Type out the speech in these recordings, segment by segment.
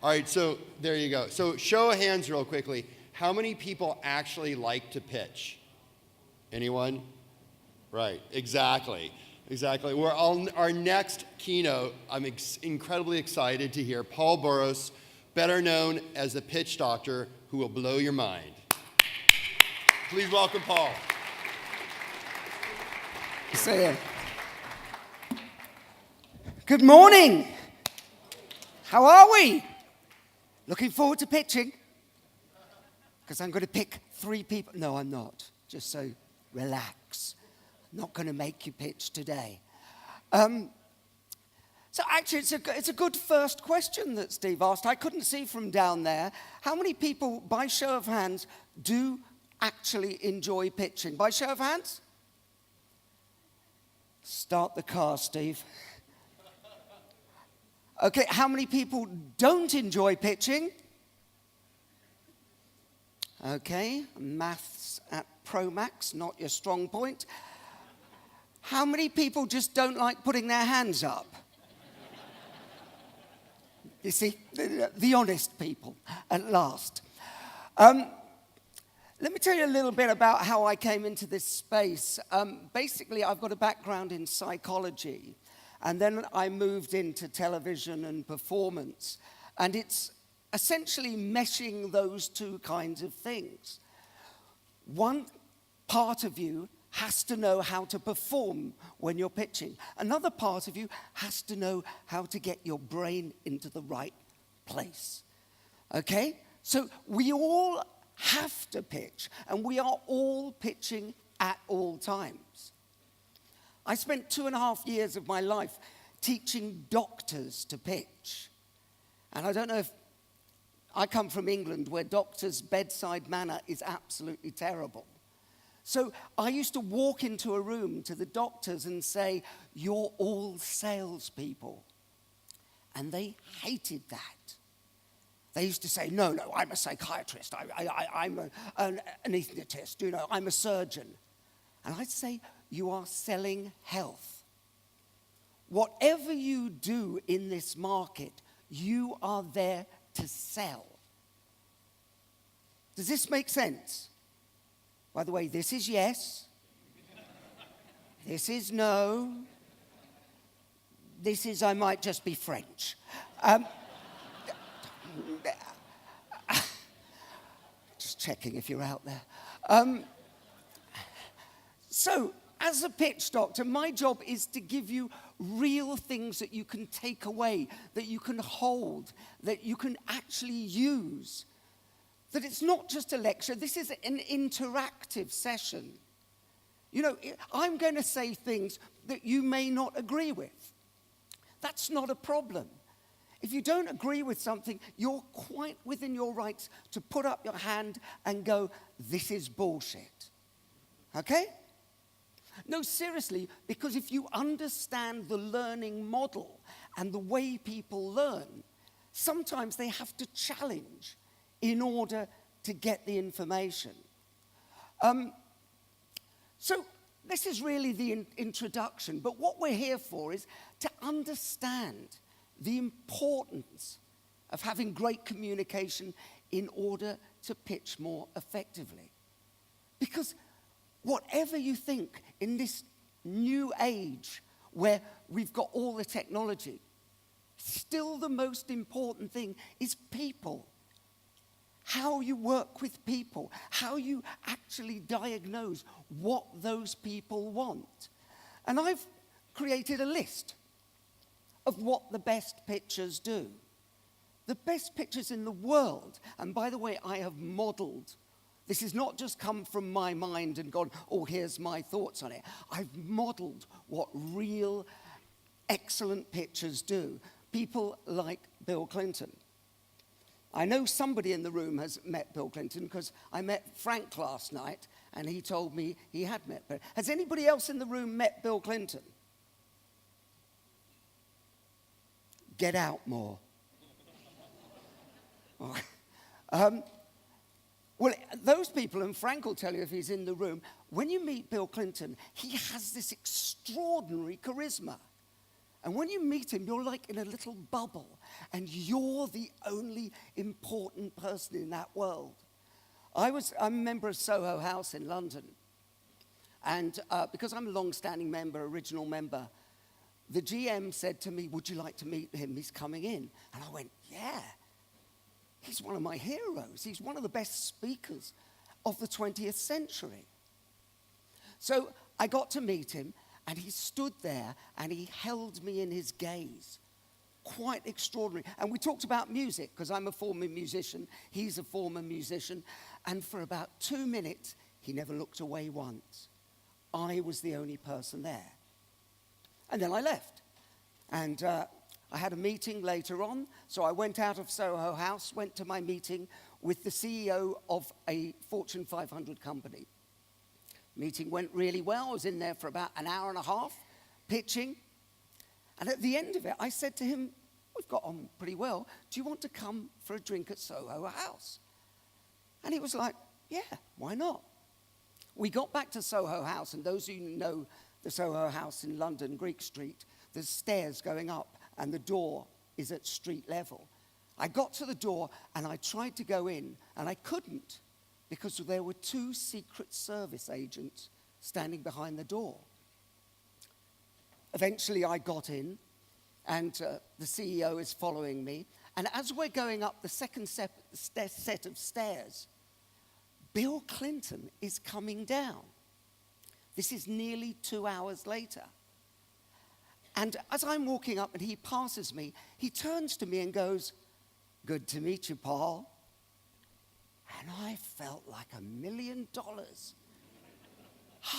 All right, so there you go. So show of hands real quickly. How many people actually like to pitch? Anyone? Right, exactly. We're on our next keynote. I'm incredibly excited to hear Paul Boross, better known as the pitch doctor, who will blow your mind. Please welcome Paul. Good morning. How are we? Looking forward to pitching? Because I'm going to pick 3 people. No, I'm not. Just so relax. I'm not going to make you pitch today. So actually, it's a good first question that Steve asked. I couldn't see from down there. How many people, by show of hands, do actually enjoy pitching? By show of hands? Start the car, Steve. Okay, how many people don't enjoy pitching? Okay, maths at Promax, not your strong point. How many people just don't like putting their hands up? You see, the honest people, at last. Let me tell you a little bit about how I came into this space. Basically, I've got a background in psychology. And then I moved into television and performance. And it's essentially meshing those 2 kinds of things. One part of you has to know how to perform when you're pitching. Another part of you has to know how to get your brain into the right place. Okay? So we all have to pitch, and we are all pitching at all times. I spent 2.5 years of my life teaching doctors to pitch. And I don't know if I come from England, where doctors' bedside manner is absolutely terrible. So I used to walk into a room to the doctors and say, "You're all salespeople." And they hated that. They used to say, no, I'm a psychiatrist. I'm an anaesthetist, I'm a surgeon. And I'd say, you are selling health. Whatever you do in this market, you are there to sell. Does this make sense? By the way, this is yes. This is no. This is I might just be French. Just checking if you're out there. So, as a pitch doctor, my job is to give you real things that you can take away, that you can hold, that you can actually use. That it's not just a lecture, this is an interactive session. I'm going to say things that you may not agree with. That's not a problem. If you don't agree with something, you're quite within your rights to put up your hand and go, this is bullshit. Okay? No, seriously, because if you understand the learning model and the way people learn, sometimes they have to challenge in order to get the information. So this is really the introduction, but what we're here for is to understand the importance of having great communication in order to pitch more effectively. Because whatever you think in this new age where we've got all the technology, still the most important thing is people. How you work with people, how you actually diagnose what those people want. And I've created a list of what the best pitchers do. The best pitchers in the world, and by the way, I have modeled. This has not just come from my mind and gone, oh, here's my thoughts on it. I've modeled what real excellent pitchers do. People like Bill Clinton. I know somebody in the room has met Bill Clinton because I met Frank last night and he told me he had met Bill. Has anybody else in the room met Bill Clinton? Get out more. Well, those people, and Frank will tell you if he's in the room, when you meet Bill Clinton, he has this extraordinary charisma. And when you meet him, you're like in a little bubble, and you're the only important person in that world. I'm a member of Soho House in London, and because I'm a long-standing member, original member, the GM said to me, would you like to meet him? He's coming in. And I went, yeah. He's one of my heroes. He's one of the best speakers of the 20th century. So I got to meet him, and he stood there, and he held me in his gaze. Quite extraordinary. And we talked about music, because I'm a former musician. He's a former musician. And for about 2 minutes, he never looked away once. I was the only person there. And then I left. And I had a meeting later on. So I went out of Soho House, went to my meeting with the CEO of a Fortune 500 company. Meeting went really well. I was in there for about an hour and a half, pitching. And at the end of it, I said to him, we've got on pretty well. Do you want to come for a drink at Soho House? And he was like, yeah, why not? We got back to Soho House, and those of you who know the Soho House in London, Greek Street, there's stairs going up, and the door is at street level. I got to the door, and I tried to go in, and I couldn't, because there were 2 Secret Service agents standing behind the door. Eventually, I got in, and the CEO is following me. And as we're going up the second set of stairs, Bill Clinton is coming down. This is nearly 2 hours later. And as I'm walking up and he passes me, he turns to me and goes, good to meet you, Paul. And I felt like $1 million.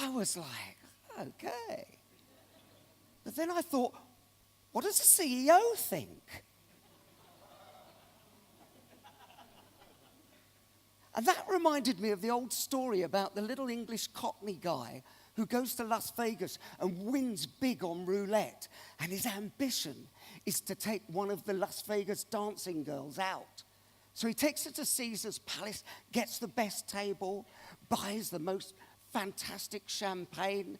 I was like, okay. But then I thought, what does the CEO think? And that reminded me of the old story about the little English Cockney guy who goes to Las Vegas and wins big on roulette. And his ambition is to take one of the Las Vegas dancing girls out. So he takes her to Caesar's Palace, gets the best table, buys the most fantastic champagne,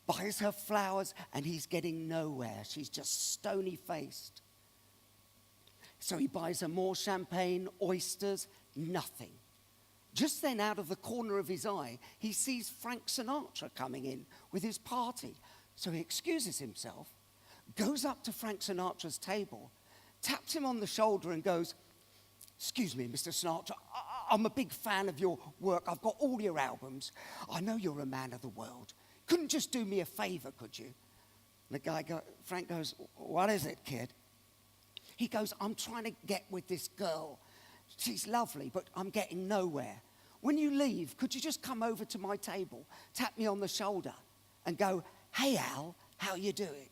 buys her flowers, and he's getting nowhere. She's just stony-faced. So he buys her more champagne, oysters, nothing. Just then, out of the corner of his eye, he sees Frank Sinatra coming in with his party. So he excuses himself, goes up to Frank Sinatra's table, taps him on the shoulder and goes, excuse me, Mr. Sinatra, I'm a big fan of your work. I've got all your albums. I know you're a man of the world. Couldn't just do me a favor, could you? And Frank goes, what is it, kid? He goes, I'm trying to get with this girl. She's lovely, but I'm getting nowhere. When you leave, could you just come over to my table, tap me on the shoulder, and go, hey, Al, how you doing?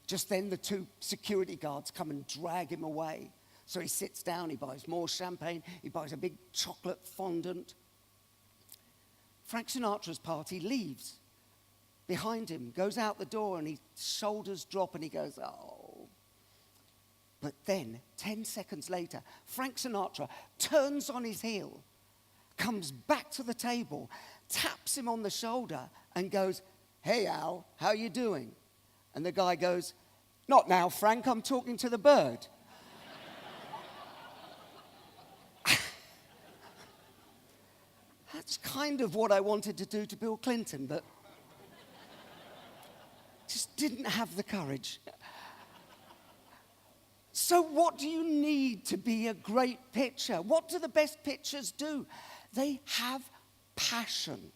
Just then, the 2 security guards come and drag him away. So he sits down, he buys more champagne, he buys a big chocolate fondant. Frank Sinatra's party leaves. Behind him, goes out the door, and his shoulders drop, and he goes, oh. But then, 10 seconds later, Frank Sinatra turns on his heel, comes back to the table, taps him on the shoulder, and goes, hey, Al, how you doing? And the guy goes, not now, Frank, I'm talking to the bird. That's kind of what I wanted to do to Bill Clinton, but just didn't have the courage. So what do you need to be a great pitcher? What do the best pitchers do? They have passion.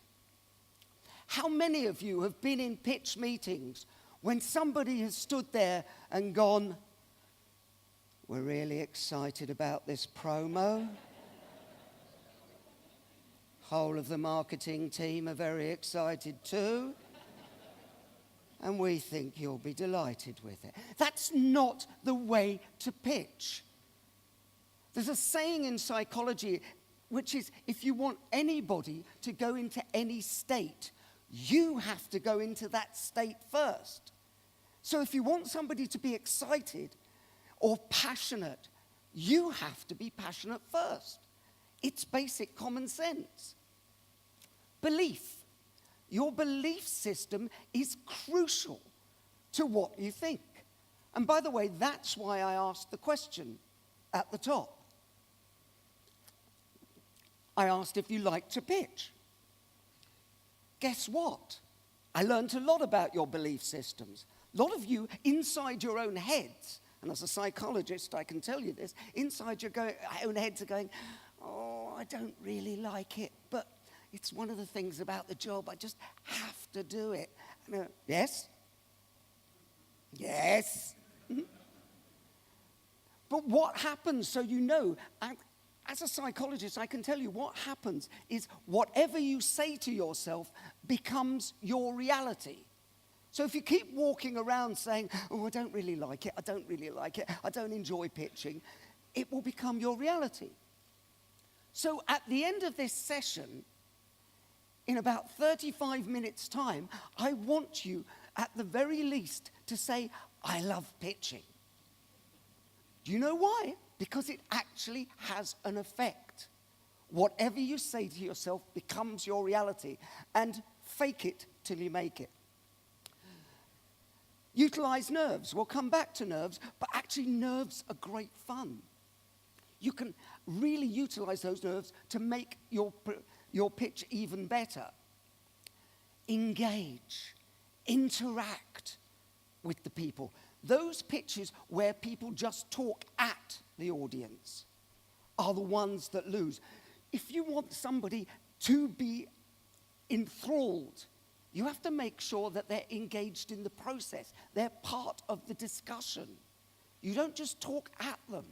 How many of you have been in pitch meetings when somebody has stood there and gone, we're really excited about this promo. Whole of the marketing team are very excited too. And we think you'll be delighted with it. That's not the way to pitch. There's a saying in psychology, which is if you want anybody to go into any state, you have to go into that state first. So if you want somebody to be excited or passionate, you have to be passionate first. It's basic common sense. Belief. Your belief system is crucial to what you think. And by the way, that's why I asked the question at the top. I asked if you like to pitch. Guess what? I learned a lot about your belief systems. A lot of you inside your own heads, and as a psychologist I can tell you this, inside your own heads are going, oh, I don't really like it, but it's one of the things about the job, I just have to do it. And, yes? Yes? Mm-hmm. But what happens, so you know, as a psychologist, I can tell you what happens is whatever you say to yourself becomes your reality. So if you keep walking around saying, oh, I don't really like it, I don't really like it, I don't enjoy pitching, it will become your reality. So at the end of this session, in about 35 minutes' time, I want you, at the very least, to say, I love pitching. Do you know why? Because it actually has an effect. Whatever you say to yourself becomes your reality. And fake it till you make it. Utilize nerves. We'll come back to nerves, but actually nerves are great fun. You can really utilize those nerves to make your pitch even better. Engage. Interact with the people. Those pitches where people just talk at the audience are the ones that lose. If you want somebody to be enthralled, you have to make sure that they're engaged in the process. They're part of the discussion. You don't just talk at them.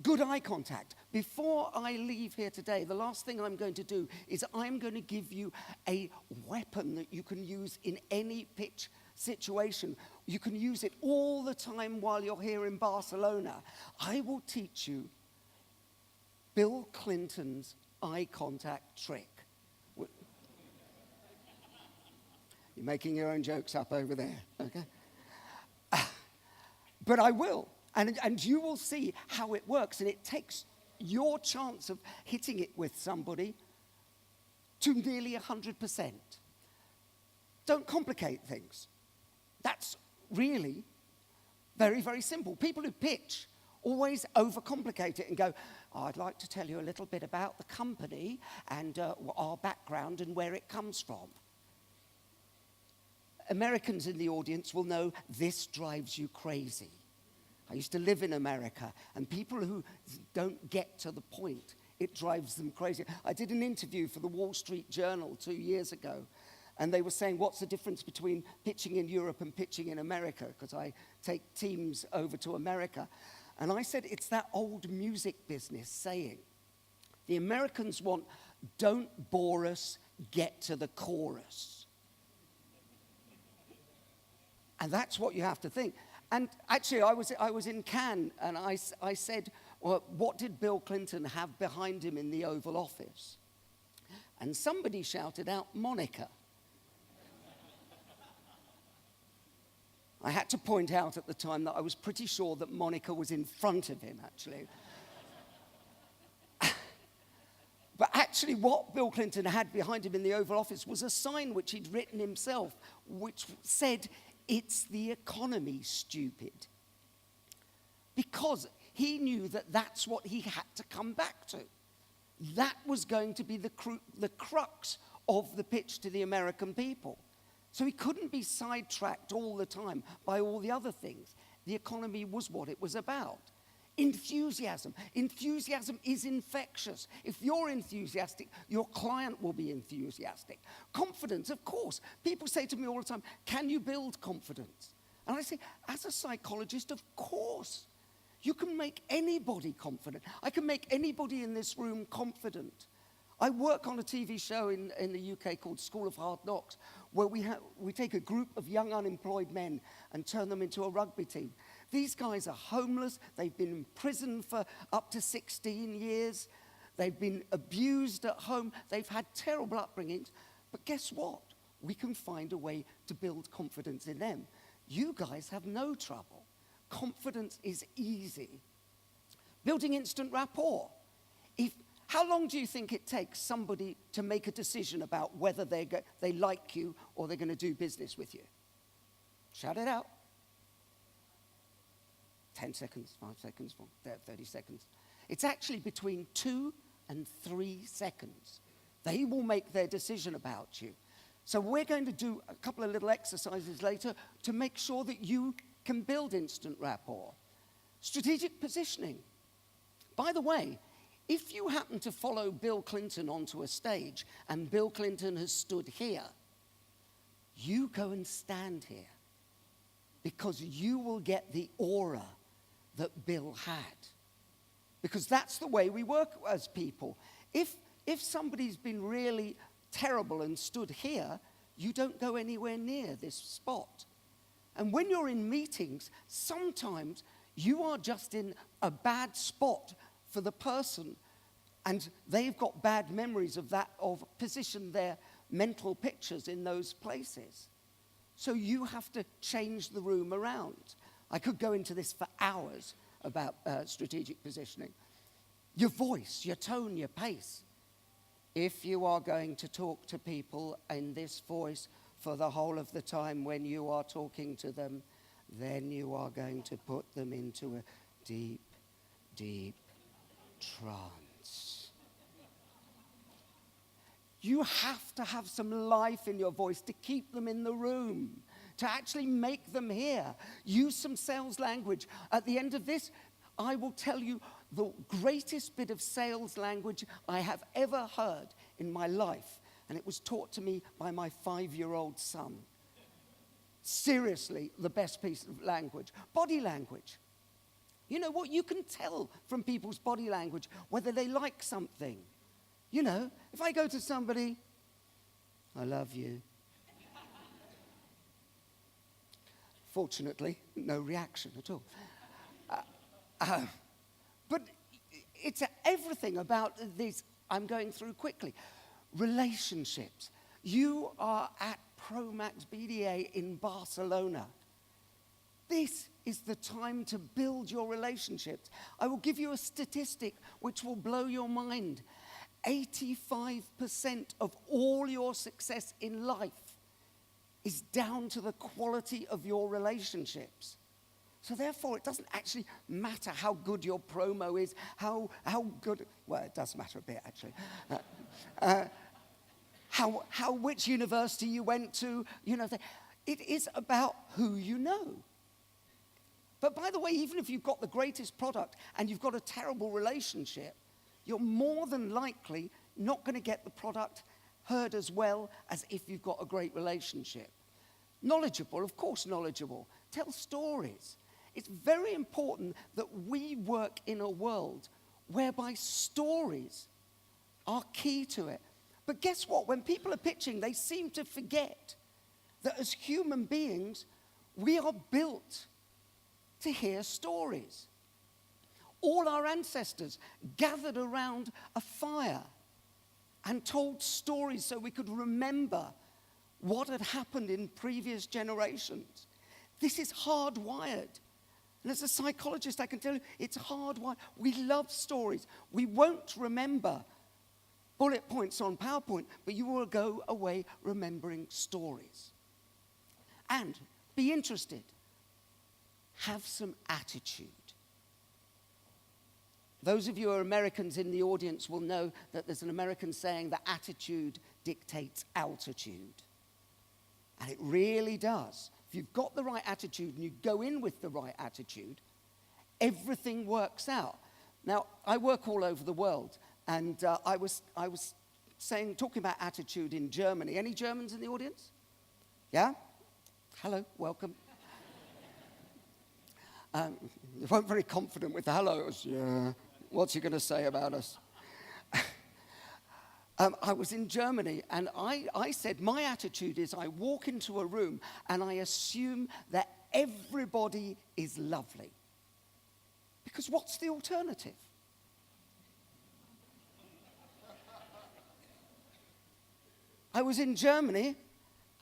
Good eye contact. Before I leave here today, the last thing I'm going to do is I'm going to give you a weapon that you can use in any pitch situation. You can use it all the time while you're here in Barcelona. I will teach you Bill Clinton's eye contact trick. You're making your own jokes up over there, okay? But I will. And you will see how it works. And it takes your chance of hitting it with somebody to nearly 100%. Don't complicate things. That's really very, very simple. People who pitch always overcomplicate it and go, oh, I'd like to tell you a little bit about the company and our background and where it comes from. Americans in the audience will know this drives you crazy. I used to live in America, and people who don't get to the point, it drives them crazy. I did an interview for the Wall Street Journal 2 years ago, and they were saying, what's the difference between pitching in Europe and pitching in America? Because I take teams over to America. And I said, it's that old music business saying, the Americans want, don't bore us, get to the chorus. And that's what you have to think. And actually, I was in Cannes, and I said, well, what did Bill Clinton have behind him in the Oval Office? And somebody shouted out, Monica. I had to point out at the time that I was pretty sure that Monica was in front of him, actually. But actually, what Bill Clinton had behind him in the Oval Office was a sign which he'd written himself, which said, it's the economy, stupid. Because he knew that that's what he had to come back to. That was going to be the crux of the pitch to the American people. So he couldn't be sidetracked all the time by all the other things. The economy was what it was about. Enthusiasm. Enthusiasm is infectious. If you're enthusiastic, your client will be enthusiastic. Confidence, of course. People say to me all the time, can you build confidence? And I say, as a psychologist, of course. You can make anybody confident. I can make anybody in this room confident. I work on a TV show in the UK called School of Hard Knocks, where we take a group of young unemployed men and turn them into a rugby team. These guys are homeless. They've been in prison for up to 16 years. They've been abused at home. They've had terrible upbringings. But guess what? We can find a way to build confidence in them. You guys have no trouble. Confidence is easy. Building instant rapport. How long do you think it takes somebody to make a decision about whether they like you or they're going to do business with you? Shout it out. 10 seconds, 5 seconds, 30 seconds. It's actually between 2 and 3 seconds. They will make their decision about you. So we're going to do a couple of little exercises later to make sure that you can build instant rapport. Strategic positioning. By the way, if you happen to follow Bill Clinton onto a stage and Bill Clinton has stood here, you go and stand here because you will get the aura that Bill had. Because that's the way we work as people. If somebody's been really terrible and stood here, you don't go anywhere near this spot. And when you're in meetings, sometimes you are just in a bad spot for the person, and they've got bad memories of that, of position their mental pictures in those places. So you have to change the room around. I could go into this for hours about strategic positioning. Your voice, your tone, your pace. If you are going to talk to people in this voice for the whole of the time when you are talking to them, then you are going to put them into a deep, deep trance. You have to have some life in your voice to keep them in the room, to actually make them hear. Use some sales language. At the end of this, I will tell you the greatest bit of sales language I have ever heard in my life, and it was taught to me by my 5-year-old son. Seriously, the best piece of language. Body language. You know what? You can tell from people's body language whether they like something. You know, if I go to somebody, I love you. Fortunately, no reaction at all. But it's everything about this I'm going through quickly. Relationships. You are at PromaxBDA in Barcelona. This is the time to build your relationships. I will give you a statistic which will blow your mind. 85% of all your success in life is down to the quality of your relationships. So therefore, it doesn't actually matter how good your promo is, how good, well, it does matter a bit, actually. Which university you went to, you know, it is about who you know. But by the way, even if you've got the greatest product and you've got a terrible relationship, you're more than likely not going to get the product heard as well as if you've got a great relationship. Knowledgeable, of course knowledgeable. Tell stories. It's very important that we work in a world whereby stories are key to it. But guess what? When people are pitching, they seem to forget that as human beings, we are built to hear stories. All our ancestors gathered around a fire and told stories so we could remember what had happened in previous generations. This is hardwired. And as a psychologist, I can tell you, it's hardwired. We love stories. We won't remember bullet points on PowerPoint, but you will go away remembering stories. And be interested. Have some attitude. Those of you who are Americans in the audience will know that there's an American saying that attitude dictates altitude. And it really does. If you've got the right attitude and you go in with the right attitude, everything works out. Now, I work all over the world, and I was talking about attitude in Germany. Any Germans in the audience? Yeah? Hello, welcome. You weren't very confident with the hellos. Yeah. What's he going to say about us? I was in Germany, and I said, my attitude is I walk into a room and I assume that everybody is lovely. Because what's the alternative? I was in Germany,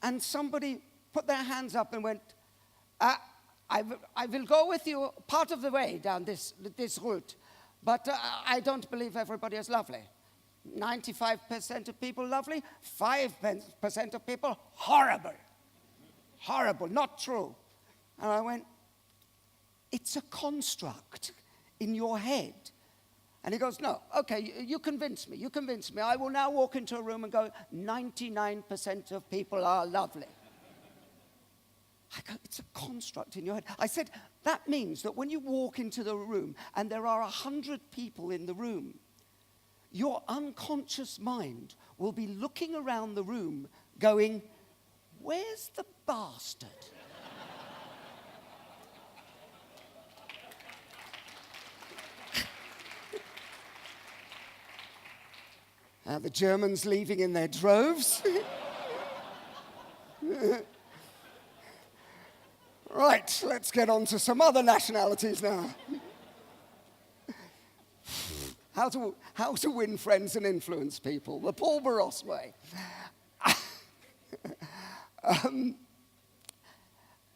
and somebody put their hands up and went, I will go with you part of the way down this route, but I don't believe everybody is lovely. 95% of people lovely, 5% of people horrible. Horrible, not true. And I went, it's a construct in your head. And he goes, no, okay, you convince me, I will now walk into a room and go, 99% of people are lovely. I go, it's a construct in your head. I said, that means that when you walk into the room and there are 100 people in the room, your unconscious mind will be looking around the room going, where's the bastard? The Germans leaving in their droves. Right, let's get on to some other nationalities now. How to win friends and influence people, the Paul Boross way.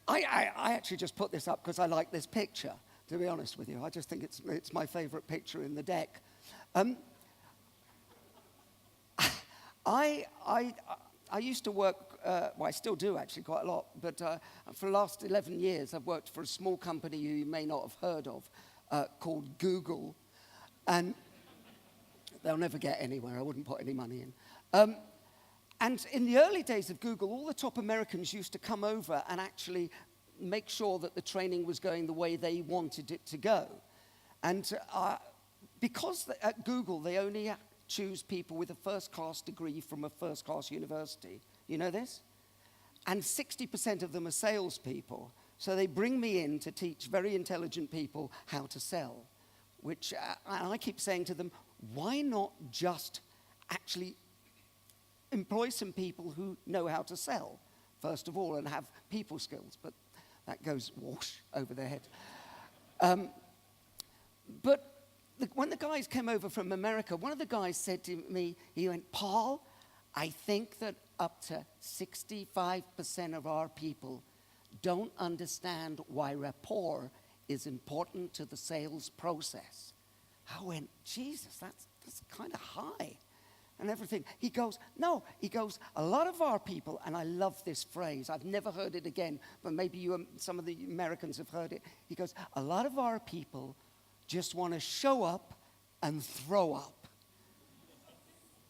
I actually just put this up because I like this picture, to be honest with you. I just think it's my favorite picture in the deck. I used to work, well, I still do actually quite a lot, but for the last 11 years, I've worked for a small company you may not have heard of called Google, and they'll never get anywhere. I wouldn't put any money in. And in the early days of Google, all the top Americans used to come over and actually make sure that the training was going the way they wanted it to go. And because at Google, they only choose people with a first-class degree from a first-class university. You know this? And 60% of them are salespeople. So they bring me in to teach very intelligent people how to sell, which I keep saying to them, why not just actually employ some people who know how to sell, first of all, and have people skills? But that goes whoosh over their head. But when the guys came over from America, one of the guys said to me, he went, Paul, I think that up to 65% of our people don't understand why rapport is important to the sales process. I went, Jesus, that's kind of high and everything. He goes, no, a lot of our people, and I love this phrase, I've never heard it again, but maybe some of the Americans have heard it. He goes, a lot of our people just want to show up and throw up.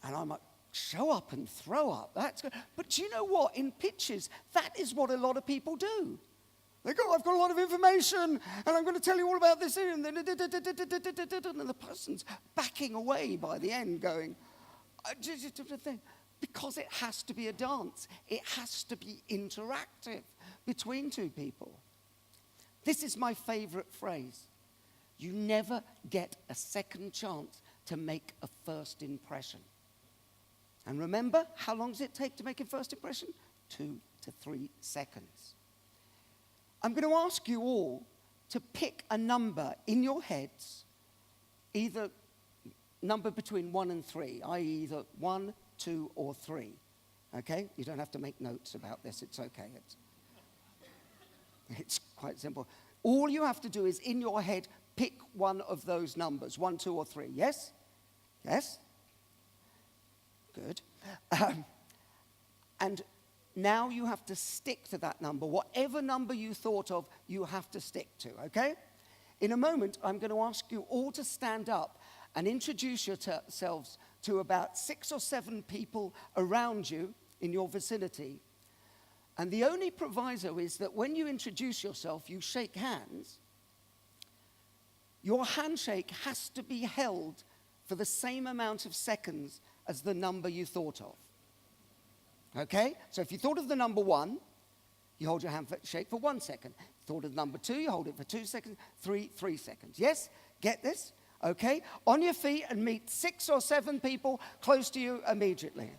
And I'm like, show up and throw up? That's good. But you know what? In pitches, that is what a lot of people do. They go, I've got a lot of information, and I'm going to tell you all about this. And the person's backing away by the end going, because it has to be a dance. It has to be interactive between two people. This is my favorite phrase. You never get a second chance to make a first impression. And remember, how long does it take to make a first impression? 2 to 3 seconds. I'm going to ask you all to pick a number in your heads, either number between 1 and 3, i.e. either 1, 2, or 3. Okay? You don't have to make notes about this. It's okay. It's quite simple. All you have to do is, in your head, pick one of those numbers, 1, 2, or 3. Yes? Yes? Good. And now you have to stick to that number. Whatever number you thought of, you have to stick to, okay? In a moment, I'm going to ask you all to stand up and introduce yourselves to about 6 or 7 people around you in your vicinity. And the only proviso is that when you introduce yourself, you shake hands. Your handshake has to be held for the same amount of seconds as the number you thought of. Okay? So if you thought of the number 1, you hold your handshake for 1 second. Thought of number 2, you hold it for 2 seconds. 3 seconds. Yes? Get this? Okay? On your feet and meet 6 or 7 people close to you immediately.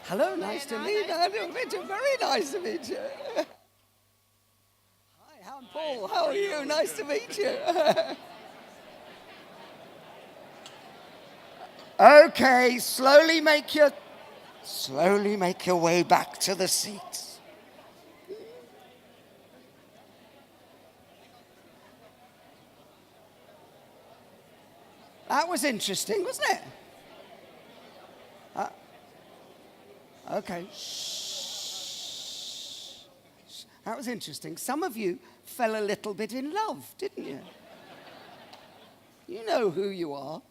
Hello, nice to meet you. Very nice to meet you. I'm Paul. How are you? Nice to meet you. Okay, slowly make your way back to the seats. That was interesting, wasn't it? Okay. Shh. That was interesting. Some of you fell a little bit in love, didn't you? You know who you are.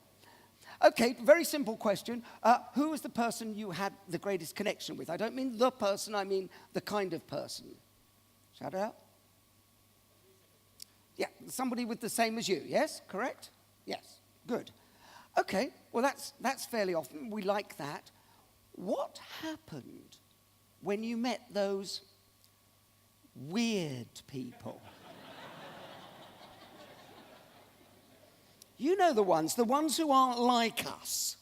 Okay, very simple question. Who was the person you had the greatest connection with? I don't mean the person, I mean the kind of person. Shout it out. Yeah, somebody with the same as you, yes? Correct? Yes, good. Okay, well that's fairly often. We like that. What happened when you met those weird people? You know the ones who aren't like us.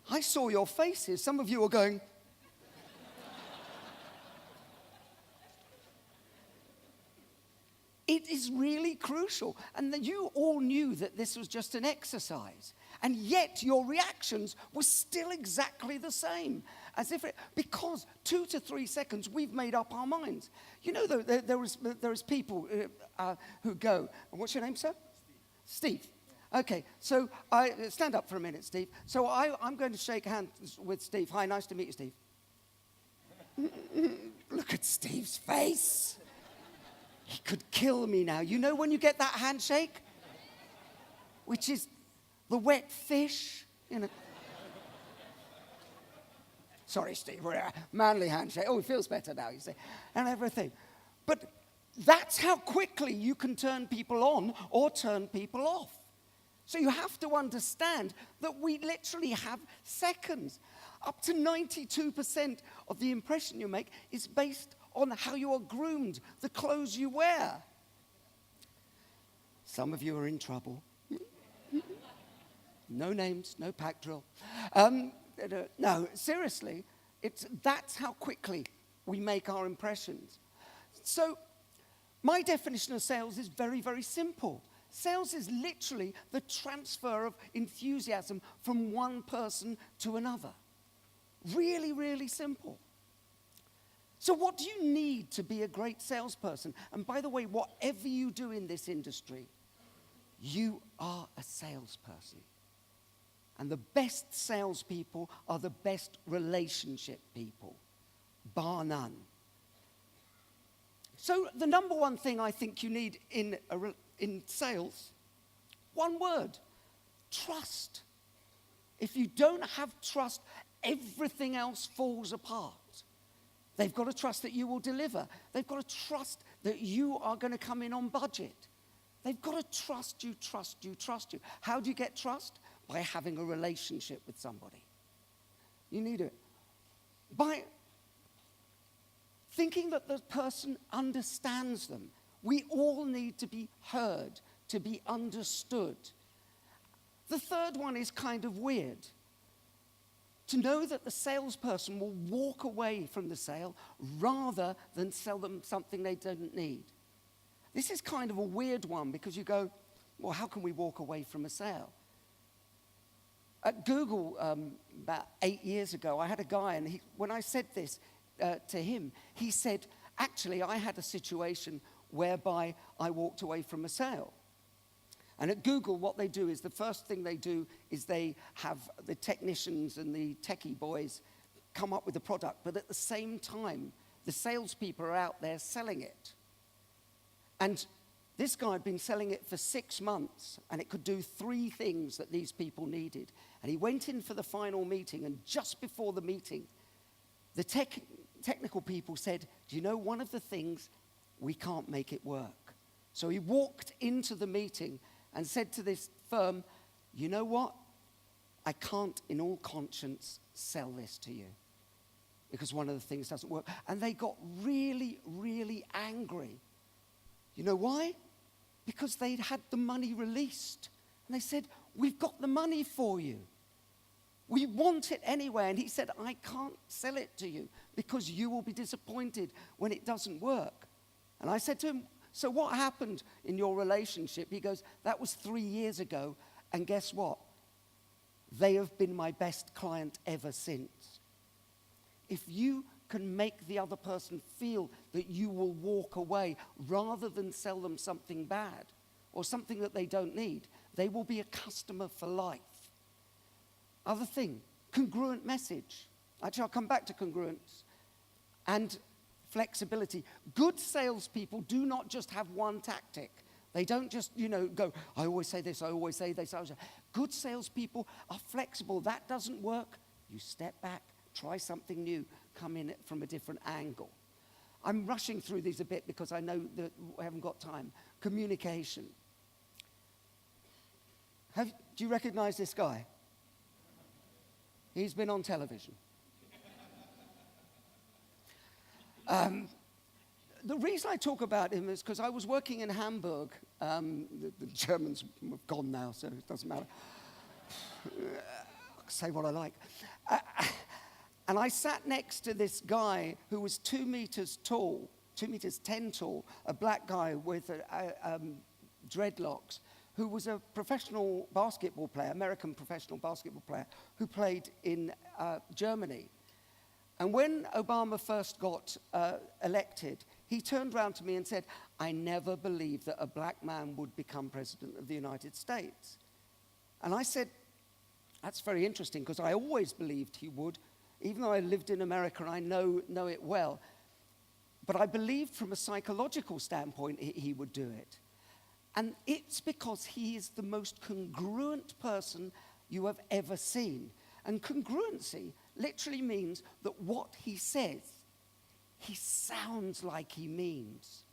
I saw your faces. Some of you are going. It is really crucial. And you all knew that this was just an exercise. And yet your reactions were still exactly the same. Because 2 to 3 seconds, we've made up our minds. You know, there is people who go, and what's your name, sir? Steve. Okay, so stand up for a minute, Steve. So I'm going to shake hands with Steve. Hi, nice to meet you, Steve. Look at Steve's face. He could kill me now. You know when you get that handshake? Which is the wet fish, you know. Sorry, Steve, we're a manly handshake. Oh, it feels better now, you say, and everything. But that's how quickly you can turn people on or turn people off. So you have to understand that we literally have seconds. Up to 92% of the impression you make is based on how you are groomed, the clothes you wear. Some of you are in trouble. No names, no pack drill. No, seriously, that's how quickly we make our impressions. So my definition of sales is very, very simple. Sales is literally the transfer of enthusiasm from one person to another. Really, really simple. So what do you need to be a great salesperson? And by the way, whatever you do in this industry, you are a salesperson. And the best salespeople are the best relationship people, bar none. So the number one thing I think you need in sales, one word, trust. If you don't have trust, everything else falls apart. They've got to trust that you will deliver. They've got to trust that you are going to come in on budget. They've got to trust you, trust you, trust you. How do you get trust? By having a relationship with somebody. You need it. By thinking that the person understands them. We all need to be heard, to be understood. The third one is kind of weird. To know that the salesperson will walk away from the sale rather than sell them something they don't need. This is kind of a weird one because you go, well, how can we walk away from a sale? At Google, about 8 years ago, I had a guy, and when I said this to him, he said, actually, I had a situation whereby I walked away from a sale. And at Google, what they do is the first thing they do is they have the technicians and the techie boys come up with a product, but at the same time, the salespeople are out there selling it. And this guy had been selling it for 6 months, and it could do 3 things that these people needed. And he went in for the final meeting, and just before the meeting, the technical people said, do you know one of the things, we can't make it work. So he walked into the meeting and said to this firm, you know what? I can't, in all conscience, sell this to you because one of the things doesn't work. And they got really, really angry. You know why? Because they'd had the money released. And they said, we've got the money for you. We want it anyway. And he said, I can't sell it to you because you will be disappointed when it doesn't work. And I said to him, So what happened in your relationship? He goes, that was 3 years ago, and guess what? They have been my best client ever since. If you can make the other person feel that you will walk away rather than sell them something bad or something that they don't need, they will be a customer for life. Other thing, congruent message. Actually, I'll come back to congruence and flexibility. Good salespeople do not just have one tactic. They don't just, go, I always say this, I always say this. Good salespeople are flexible. That doesn't work. You step back, try something new, come in from a different angle. I'm rushing through these a bit because I know that we haven't got time. Communication. Do you recognize this guy? He's been on television. The reason I talk about him is because I was working in Hamburg. The Germans have gone now, so it doesn't matter. I'll say what I like. And I sat next to this guy who was 2 meters tall, 2 meters 10 tall, a black guy with dreadlocks, who was a professional basketball player, American professional basketball player, who played in Germany. And when Obama first got elected, he turned around to me and said, I never believed that a black man would become president of the United States. And I said, that's very interesting, because I always believed he would, even though I lived in America and I know it well. But I believed from a psychological standpoint he would do it. And it's because he is the most congruent person you have ever seen. And congruency literally means that what he says, he sounds like he means.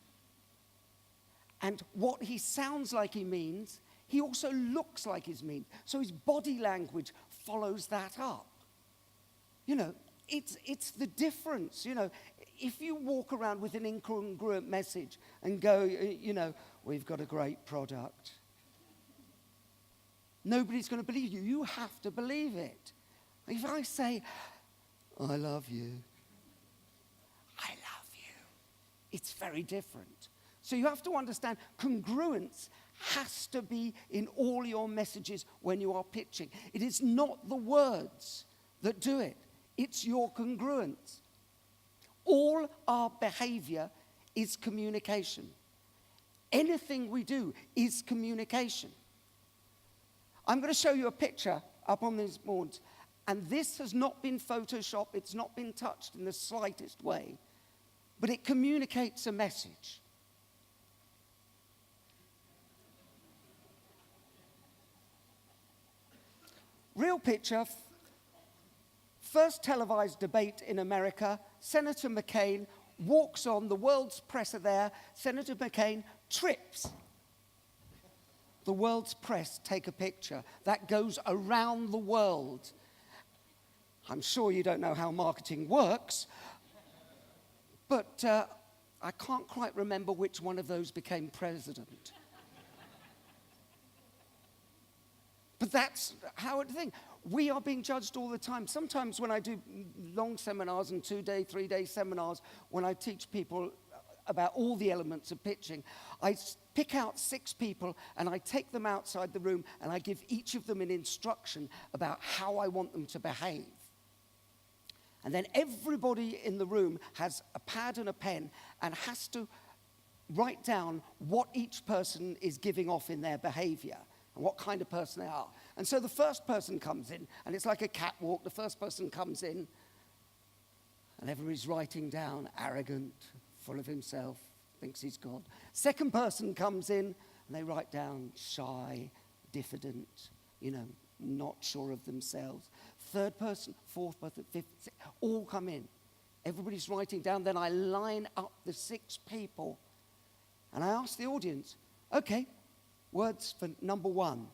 And what he sounds like he means, he also looks like he means. So his body language follows that up. It's the difference. If you walk around with an incongruent message and go, we've got a great product, nobody's going to believe you. You have to believe it. If I say, I love you, it's very different. So you have to understand congruence has to be in all your messages when you are pitching. It is not the words that do it. It's your congruence. All our behavior is communication. Anything we do is communication. I'm going to show you a picture up on these boards. And this has not been photoshopped. It's not been touched in the slightest way. But it communicates a message. Real picture. First televised debate in America. Senator McCain walks on. The world's press are there. Senator McCain trips. The world's press take a picture. That goes around the world. I'm sure you don't know how marketing works, but I can't quite remember which one of those became president. But that's how it thing. We are being judged all the time. Sometimes when I do long seminars and 2-day, 3-day seminars, when I teach people about all the elements of pitching, I pick out 6 people and I take them outside the room and I give each of them an instruction about how I want them to behave. And then everybody in the room has a pad and a pen and has to write down what each person is giving off in their behavior and what kind of person they are. And so the first person comes in, and it's like a catwalk. The first person comes in, and everybody's writing down, arrogant, full of himself, thinks he's God. Second person comes in, and they write down, shy, diffident, not sure of themselves. Third person, fourth person, fifth, sixth, all come in. Everybody's writing down. Then I line up the 6 people. And I ask the audience, okay, words for number 1.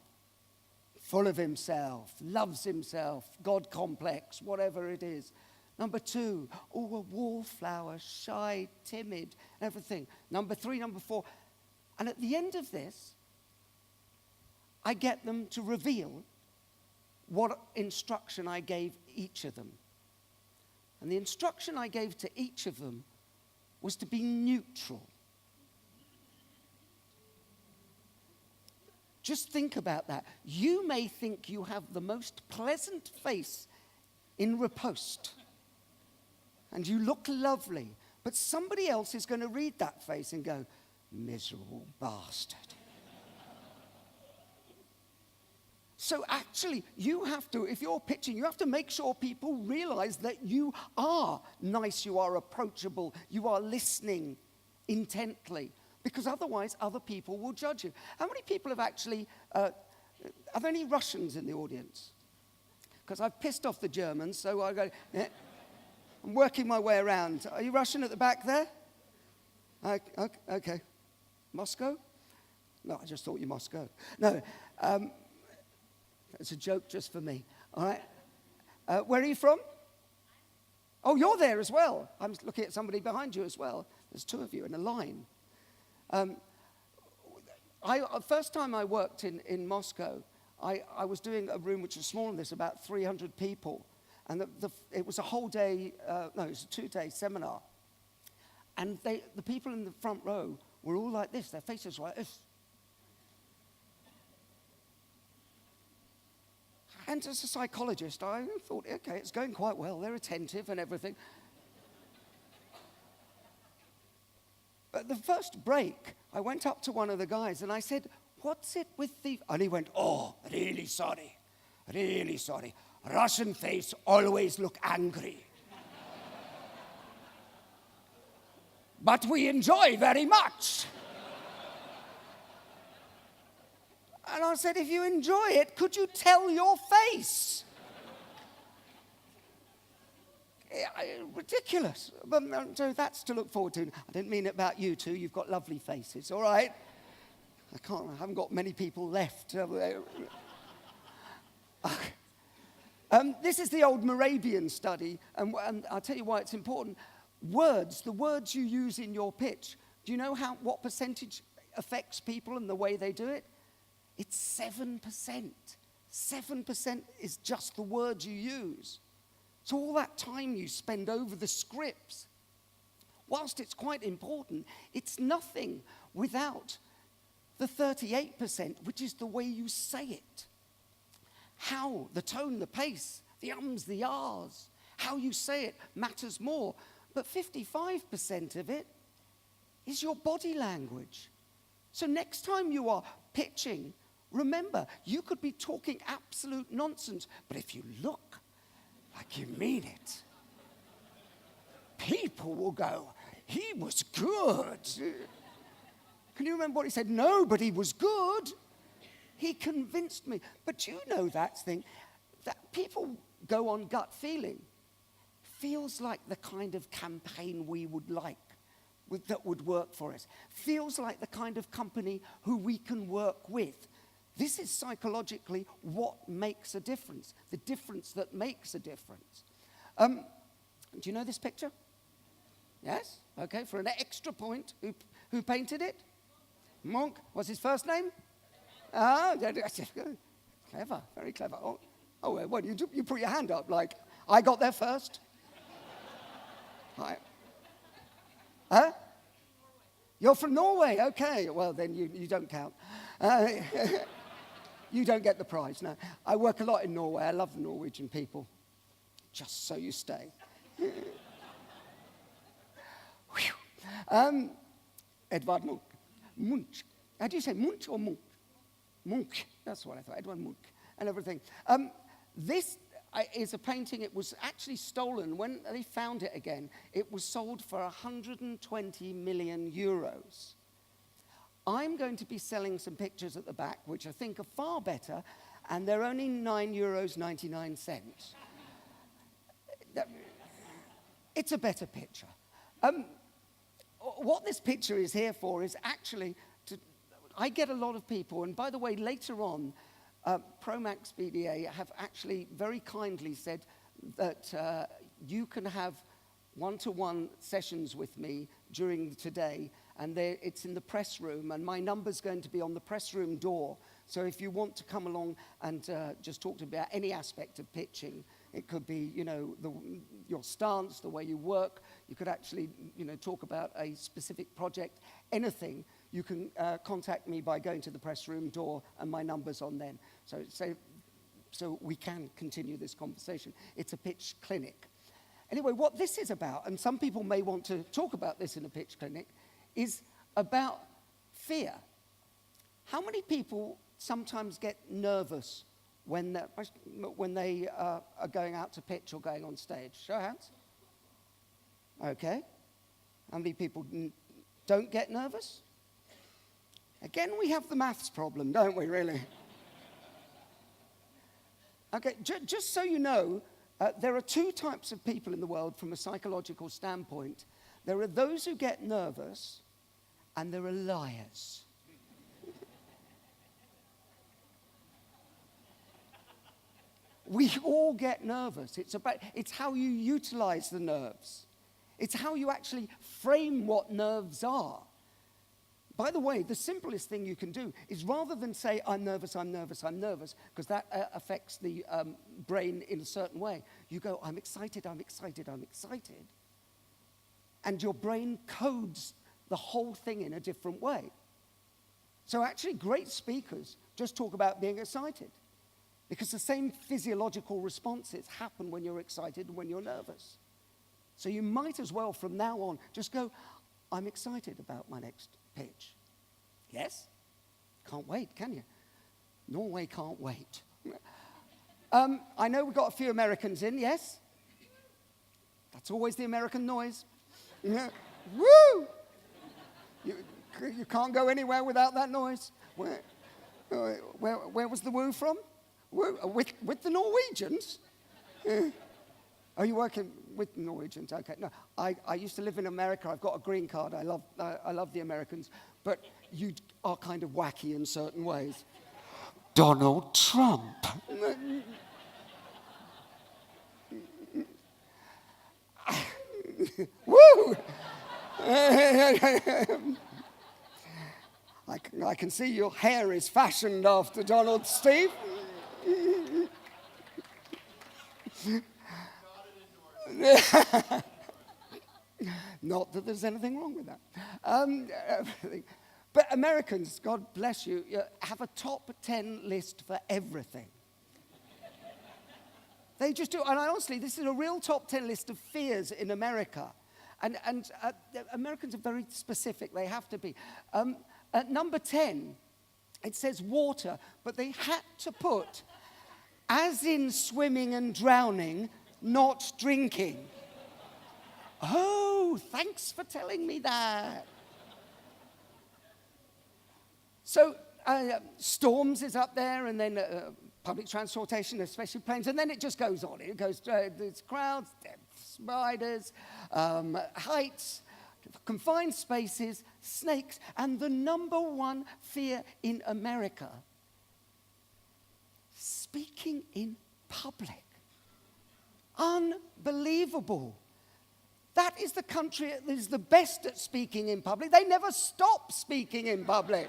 Full of himself, loves himself, God complex, whatever it is. Number 2, a wallflower, shy, timid, everything. Number 3, number 4. And at the end of this, I get them to reveal what instruction I gave each of them. And the instruction I gave to each of them was to be neutral. Just think about that. You may think you have the most pleasant face in riposte, and you look lovely, but somebody else is going to read that face and go, miserable bastard. So actually, you have to, if you're pitching, you have to make sure people realize that you are nice, you are approachable, you are listening intently, because otherwise other people will judge you. How many people have actually, are there any Russians in the audience? Because I've pissed off the Germans, so I go, I'm working my way around. Are you Russian at the back there? Okay. Moscow? No, I just thought you Moscow. No, it's a joke just for me, all right? Where are you from? Oh, you're there as well. I'm looking at somebody behind you as well. There's two of you in a line. First time I worked in Moscow, I was doing a room which was smaller than this, about 300 people. And it was a whole day, it was a 2-day seminar. And the people in the front row were all like this, their faces were like this. And as a psychologist, I thought, okay, it's going quite well. They're attentive and everything. But the first break, I went up to one of the guys and I said, what's it with the... And he went, oh, really sorry. Russian face always look angry. But we enjoy very much. And I said, if you enjoy it, could you tell your face? Ridiculous. But, so that's to look forward to. I didn't mean it about you two. You've got lovely faces, all right? I haven't got many people left. This is the old Moravian study, and I'll tell you why it's important. The words you use in your pitch, do you know what percentage affects people and the way they do it? It's 7%. 7% is just the words you use. So all that time you spend over the scripts, whilst it's quite important, it's nothing without the 38%, which is the way you say it. How, the tone, the pace, the ums, the ahs, how you say it matters more. But 55% of it is your body language. So next time you are pitching, remember, you could be talking absolute nonsense, but if you look like you mean it, people will go, he was good. Can you remember what he said? Nobody was good. He convinced me. But you know that thing, that people go on gut feeling. Feels like the kind of campaign we would like, that would work for us. Feels like the kind of company who we can work with. This is psychologically what makes a difference, the difference that makes a difference. Do you know this picture? Yes? Okay, for an extra point, who painted it? Monk. What's his first name? Clever, very clever. Oh, well, you put your hand up like, I got there first. Hi. Huh? You're from Norway, okay. Well, then you don't count. You don't get the prize, no. I work a lot in Norway. I love the Norwegian people. Just so you stay. Edvard Munch. Munch. How do you say Munch or Munch? Munch. That's what I thought. Edvard Munch and everything. This is a painting. It was actually stolen. When they found it again, it was sold for 120 million euros. I'm going to be selling some pictures at the back, which I think are far better, and they're only €9.99. It's a better picture. What this picture is here for is actually, I get a lot of people, and by the way, later on, PromaxBDA have actually very kindly said that you can have one-to-one sessions with me during today, and it's in the press room, and my number's going to be on the press room door. So if you want to come along and just talk to me about any aspect of pitching, it could be, your stance, the way you work. You could actually, talk about a specific project, anything. you can contact me by going to the press room door, and my number's on then. So we can continue this conversation. It's a pitch clinic. Anyway, what this is about, and some people may want to talk about this in a pitch clinic, is about fear. How many people sometimes get nervous when they are going out to pitch or going on stage? Show of hands. Okay. How many people don't get nervous? Again, we have the maths problem, don't we, really? Okay, just so you know, there are two types of people in the world from a psychological standpoint. There are those who get nervous, and there are liars. We all get nervous. It's how you utilize the nerves. It's how you actually frame what nerves are. By the way, the simplest thing you can do is rather than say, I'm nervous, I'm nervous, I'm nervous, because that affects the brain in a certain way, you go, I'm excited, I'm excited, I'm excited. And your brain codes the whole thing in a different way. So actually, great speakers just talk about being excited, because the same physiological responses happen when you're excited and when you're nervous. So you might as well, from now on, just go, I'm excited about my next pitch. Yes? Can't wait, can you? Norway can't wait. I know we've got a few Americans in, yes? That's always the American noise. Woo! You can't go anywhere without that noise. Where was the woo from? Woo, with the Norwegians? Are you working with the Norwegians? Okay. No, I used to live in America. I've got a green card. I love the Americans. But you are kind of wacky in certain ways. Donald Trump. Woo! I can see your hair is fashioned after Donald, Steve. Not that there's anything wrong with that. But Americans, God bless you, have a top 10 list for everything. They just do. And honestly, this is a real top 10 list of fears in America. And Americans are very specific. They have to be. At number 10, it says water, but they had to put, as in swimming and drowning, not drinking. Oh, thanks for telling me that. So storms is up there, and then public transportation, especially planes, and then it just goes on. It goes, there's crowds, spiders, heights, confined spaces, snakes, and the number one fear in America, speaking in public. Unbelievable. That is the country that is the best at speaking in public. They never stop speaking in public.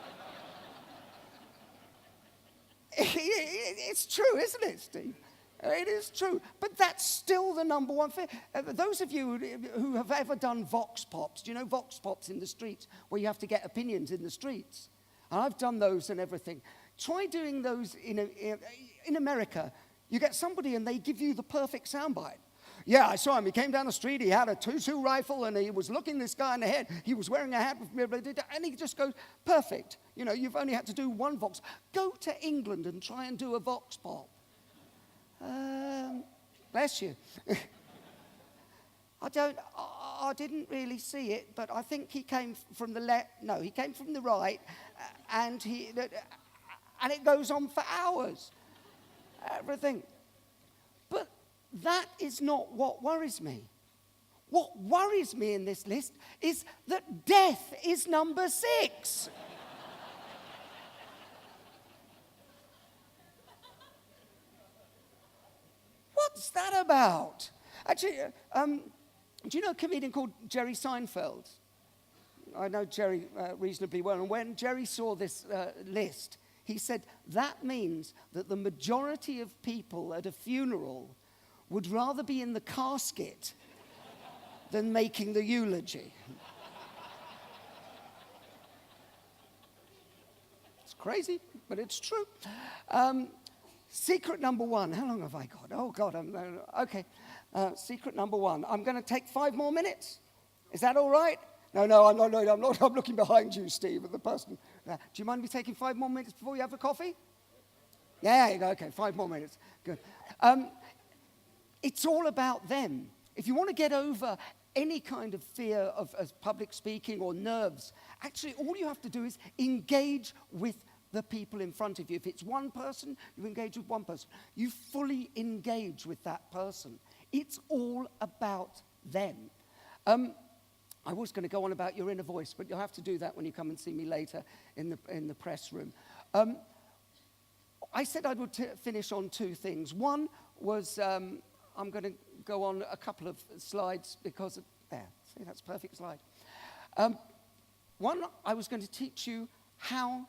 It's true, isn't it, Steve? It is true. But that's still the number one fear. Those of you who have ever done vox pops, do you know vox pops in the streets, where you have to get opinions in the streets? And I've done those and everything. Try doing those in America. You get somebody and they give you the perfect soundbite. Yeah, I saw him. He came down the street. He had a 22 rifle, and he was looking this guy in the head. He was wearing a hat, and he just goes, perfect. You know, you've only had to do one vox. Go to England and try and do a vox pop. Bless you. I didn't really see it, but I think he came from the left. No, he came from the right, and it goes on for hours. Everything. But that is not what worries me. What worries me in this list is that death is number 6. What's that about? Actually, do you know a comedian called Jerry Seinfeld? I know Jerry reasonably well. And when Jerry saw this list, he said, that means that the majority of people at a funeral would rather be in the casket than making the eulogy. crazy, but it's true. Secret number one. How long have I got? Oh, God. Okay. Secret number one. I'm going to take 5 more minutes. Is that all right? No, I'm not. I'm looking behind you, Steve, at the person. Do you mind me taking 5 more minutes before you have a coffee? Yeah, there you go. Okay, 5 more minutes. Good. It's all about them. If you want to get over any kind of fear of public speaking or nerves, actually all you have to do is engage with the people in front of you. If it's one person, you engage with one person. You fully engage with that person. It's all about them. I was going to go on about your inner voice, but you'll have to do that when you come and see me later in the press room. I said I would finish on 2 things. One was I'm going to go on a couple of slides because there, see, that's a perfect slide. One, I was going to teach you how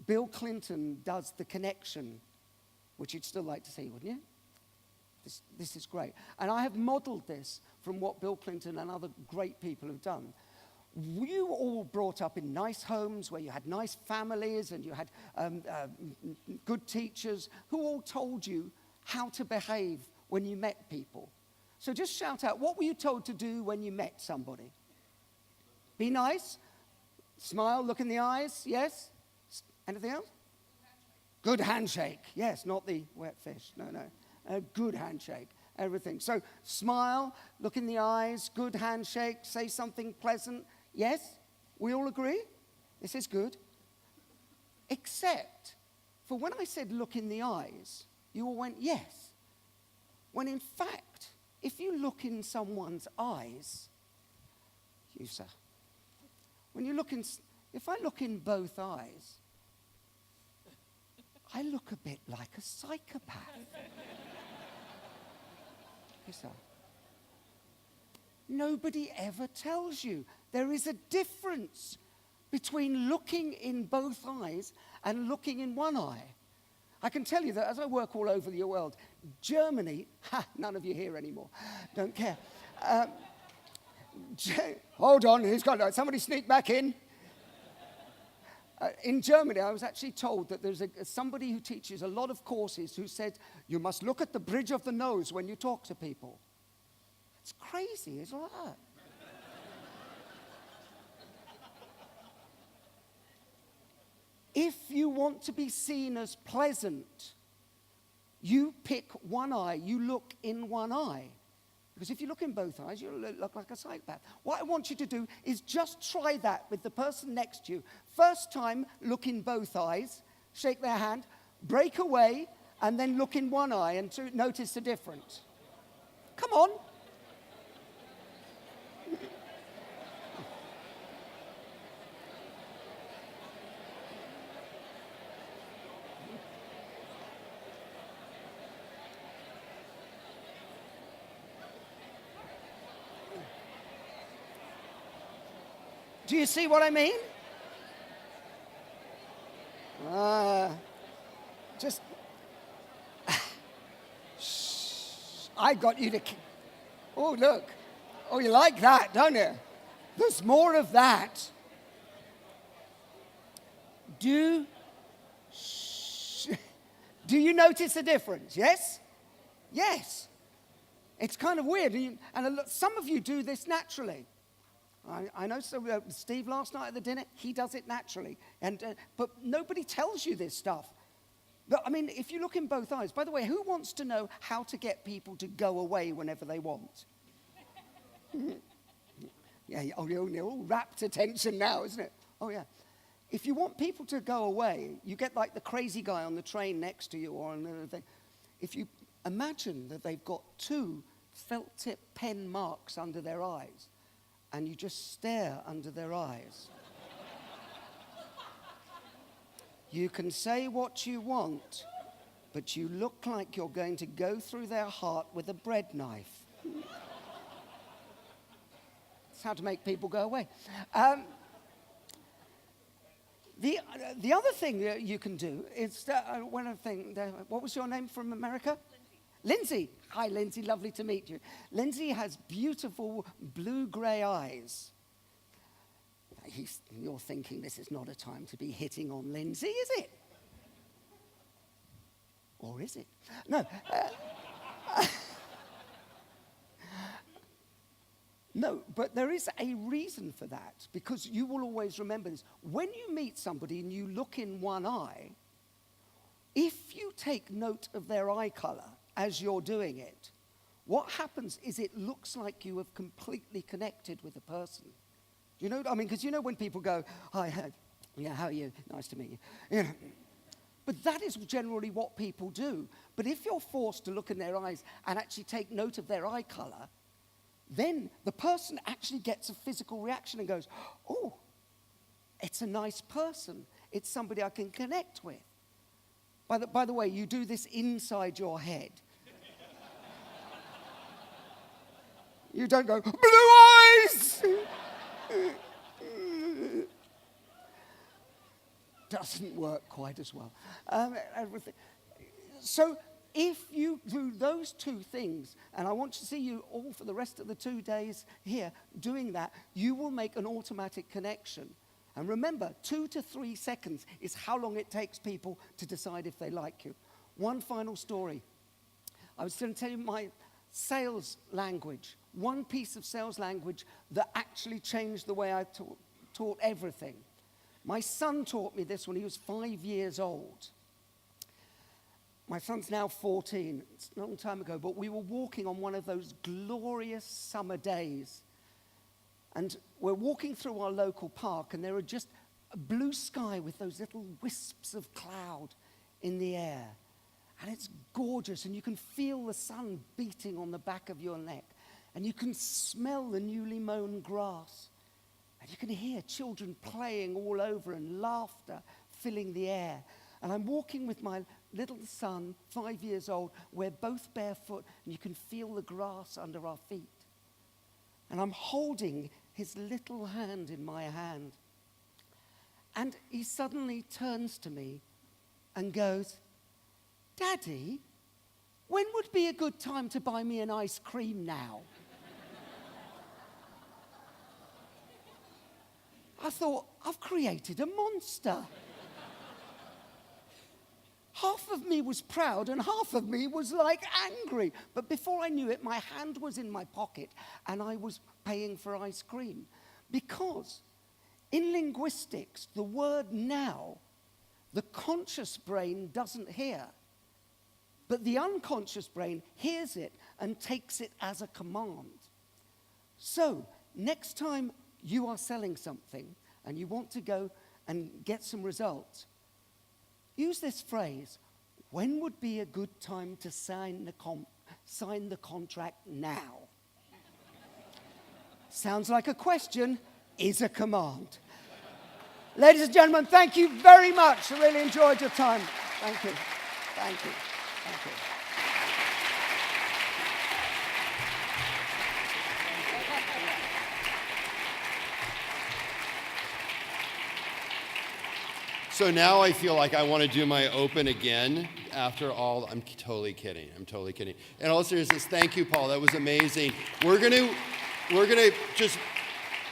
Bill Clinton does the connection, which you'd still like to see, wouldn't you? This is great. And I have modeled this from what Bill Clinton and other great people have done. You all brought up in nice homes where you had nice families and you had good teachers who all told you how to behave when you met people. So just shout out, what were you told to do when you met somebody? Be nice, smile, look in the eyes, yes? Anything else? Good handshake. Yes, not the wet fish. No. A good handshake. Everything. So smile, look in the eyes, good handshake, say something pleasant. Yes? We all agree? This is good. Except for when I said look in the eyes, you all went yes. When in fact, if you look in someone's eyes, you sir, if I look in both eyes, I look a bit like a psychopath. Yes, sir. Nobody ever tells you there is a difference between looking in both eyes and looking in one eye. I can tell you that as I work all over the world, Germany, none of you here anymore, don't care. Hold on, somebody sneak back in. In Germany, I was actually told that there's somebody who teaches a lot of courses who said, you must look at the bridge of the nose when you talk to people. It's crazy, it's like that. If you want to be seen as pleasant, you pick one eye, you look in one eye. Because if you look in both eyes, you'll look like a psychopath. What I want you to do is just try that with the person next to you. First time, look in both eyes, shake their hand, break away, and then look in one eye and notice the difference. Come on. Do you see what I mean? I got you to... Oh, look. Oh, you like that, don't you? There's more of that. Do you notice the difference? Yes? Yes. It's kind of weird. And some of you do this naturally. I know Steve last night at the dinner, he does it naturally. But nobody tells you this stuff. But, I mean, if you look in both eyes, by the way, who wants to know how to get people to go away whenever they want? Yeah, you're all rapt attention now, isn't it? Oh, yeah. If you want people to go away, you get like the crazy guy on the train next to you or another thing. If you imagine that they've got 2 felt tip pen marks under their eyes, and you just stare under their eyes. You can say what you want, but you look like you're going to go through their heart with a bread knife. That's how to make people go away. The other thing that you can do is, what was your name from America? Lindsay. Hi, Lindsay. Lovely to meet you. Lindsay has beautiful blue-gray eyes. you're thinking this is not a time to be hitting on Lindsay, is it? Or is it? No. No, but there is a reason for that, because you will always remember this. When you meet somebody and you look in one eye, if you take note of their eye color as you're doing it, what happens is it looks like you have completely connected with the person. You know what I mean? Because you know when people go, hi, yeah, how are you? Nice to meet you. You know, but that is generally what people do. But if you're forced to look in their eyes and actually take note of their eye color, then the person actually gets a physical reaction and goes, oh, it's a nice person. It's somebody I can connect with. By the way, you do this inside your head. You don't go, blue eyes! Doesn't work quite as well. Everything. So if you do those two things, and I want to see you all for the rest of the 2 days here doing that, you will make an automatic connection. And remember, 2 to 3 seconds is how long it takes people to decide if they like you. One final story. I was going to tell you my sales language. One piece of sales language that actually changed the way I taught everything. My son taught me this when he was 5 years old. My son's now 14. It's a long time ago, but we were walking on one of those glorious summer days. And we're walking through our local park, and there are just a blue sky with those little wisps of cloud in the air. And it's gorgeous, and you can feel the sun beating on the back of your neck. And you can smell the newly mown grass. And you can hear children playing all over and laughter filling the air. And I'm walking with my little son, 5 years old. We're both barefoot, and you can feel the grass under our feet. And I'm holding his little hand in my hand. And he suddenly turns to me and goes, Daddy, when would be a good time to buy me an ice cream now? I thought, I've created a monster. Half of me was proud and half of me was like angry. But before I knew it, my hand was in my pocket and I was paying for ice cream. Because in linguistics, the word now, the conscious brain doesn't hear. But the unconscious brain hears it and takes it as a command. So, next time you are selling something and you want to go and get some results, use this phrase, when would be a good time to sign the contract now? Sounds like a question, is a command. Ladies and gentlemen, thank you very much. I really enjoyed your time. Thank you. Thank you. Thank you. So now I feel like I want to do my open again after all. I'm totally kidding. I'm totally kidding. In all seriousness, thank you, Paul. That was amazing. We're gonna just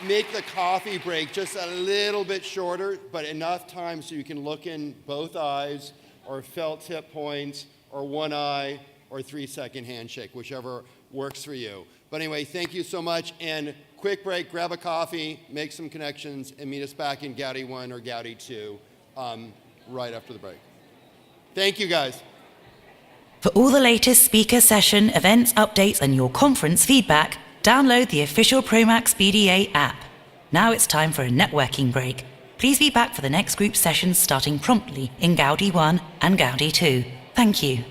make the coffee break just a little bit shorter, but enough time so you can look in both eyes, or felt tip points, or one eye, or 3-second handshake, whichever works for you. But anyway, thank you so much. And quick break, grab a coffee, make some connections, and meet us back in Gowdy 1 or Gowdy 2 right after the break. Thank you, guys. For all the latest speaker session, events, updates, and your conference feedback, download the official PromaxBDA app. Now it's time for a networking break. Please be back for the next group sessions starting promptly in Gowdy 1 and Gowdy 2. Thank you.